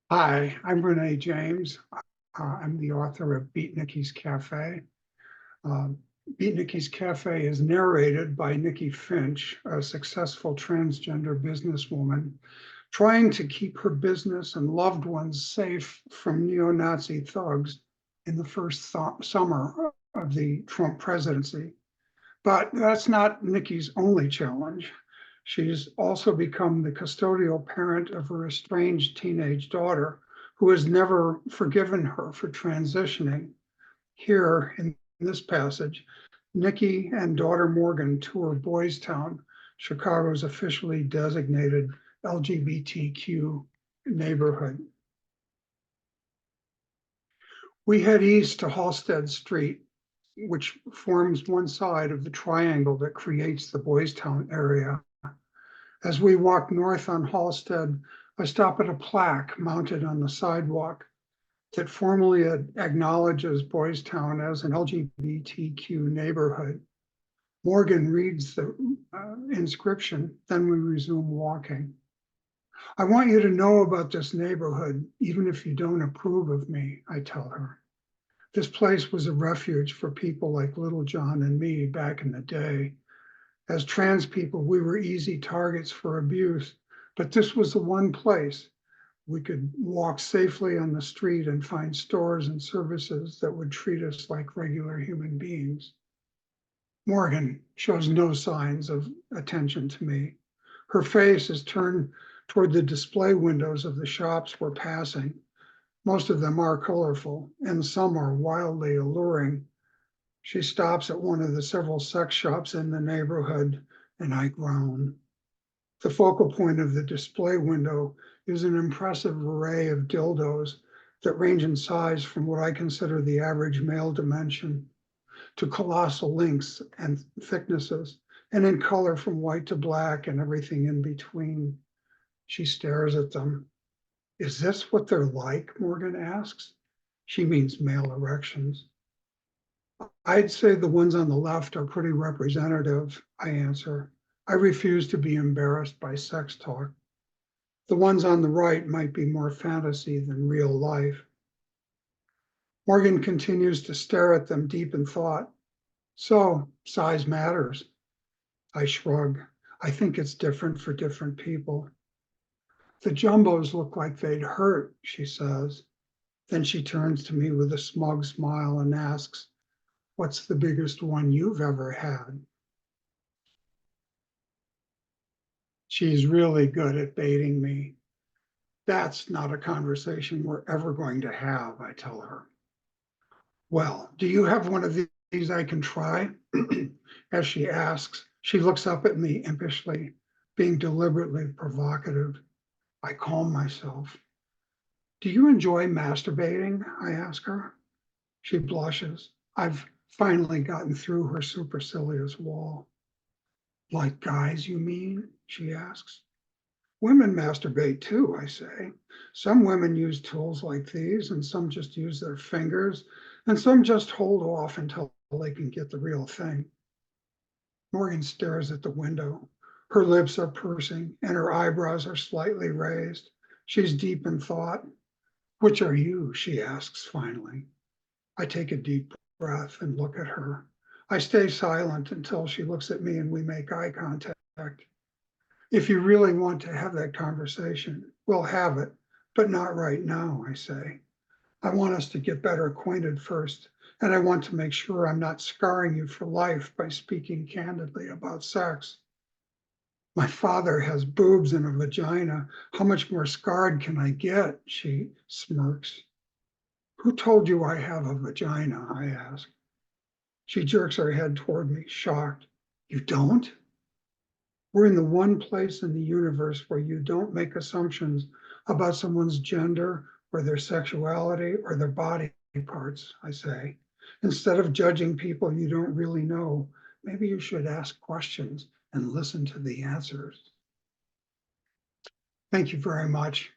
Hi, I'm Renee James. I'm the author of BeatNikki's Cafe. Uh, BeatNikki's Cafe is narrated by Nikki Finch, a successful transgender businesswoman trying to keep her business and loved ones safe from neo-Nazi thugs in the first summer of the Trump presidency. But that's not Nikki's only challenge. She's also become the custodial parent of her estranged teenage daughter, who has never forgiven her for transitioning. Here in this passage, Nikki and daughter Morgan tour Boys Town, Chicago's officially designated LGBTQ neighborhood. We head east to Halsted Street, which forms one side of the triangle that creates the Boys Town area. As we walk north on Halsted, I stop at a plaque mounted on the sidewalk that formally acknowledges Boys Town as an LGBTQ neighborhood. Morgan reads the inscription, then we resume walking. I want you to know about this neighborhood, even if you don't approve of me, I tell her. This place was a refuge for people like Little John and me back in the day. As trans people, we were easy targets for abuse, but this was the one place we could walk safely on the street and find stores and services that would treat us like regular human beings. Morgan shows no signs of attention to me. Her face is turned toward the display windows of the shops we're passing. Most of them are colorful, and some are wildly alluring. She stops at one of the several sex shops in the neighborhood, and I groan. The focal point of the display window is an impressive array of dildos that range in size from what I consider the average male dimension to colossal lengths and thicknesses, and in color from white to black and everything in between. She stares at them. Is this what they're like? Morgan asks. She means male erections. I'd say the ones on the left are pretty representative, I answer. I refuse to be embarrassed by sex talk. The ones on the right might be more fantasy than real life. Morgan continues to stare at them deep in thought. So, size matters. I shrug. I think it's different for different people. The jumbos look like they'd hurt, she says. Then she turns to me with a smug smile and asks, what's the biggest one you've ever had? She's really good at baiting me. That's not a conversation we're ever going to have, I tell her. Well, do you have one of these I can try? As she asks, she looks up at me impishly, being deliberately provocative. I calm myself. Do you enjoy masturbating? I ask her. She blushes. I've finally gotten through her supercilious wall. Like guys, you mean? She asks. Women masturbate too, I say. Some women use tools like these, and some just use their fingers, and some just hold off until they can get the real thing. Morgan stares at the window. Her lips are pursing, and her eyebrows are slightly raised. She's deep in thought. Which are you? She asks finally. I take a deep breath and look at her. I stay silent until she looks at me and we make eye contact. If you really want to have that conversation, we'll have it, but not right now, I say. I want us to get better acquainted first, and I want to make sure I'm not scarring you for life by speaking candidly about sex. My father has boobs and a vagina. How much more scarred can I get? She smirks. Who told you I have a vagina? I ask. She jerks her head toward me, shocked. You don't? We're in the one place in the universe where you don't make assumptions about someone's gender or their sexuality or their body parts, I say. Instead of judging people you don't really know, maybe you should ask questions and listen to the answers. Thank you very much.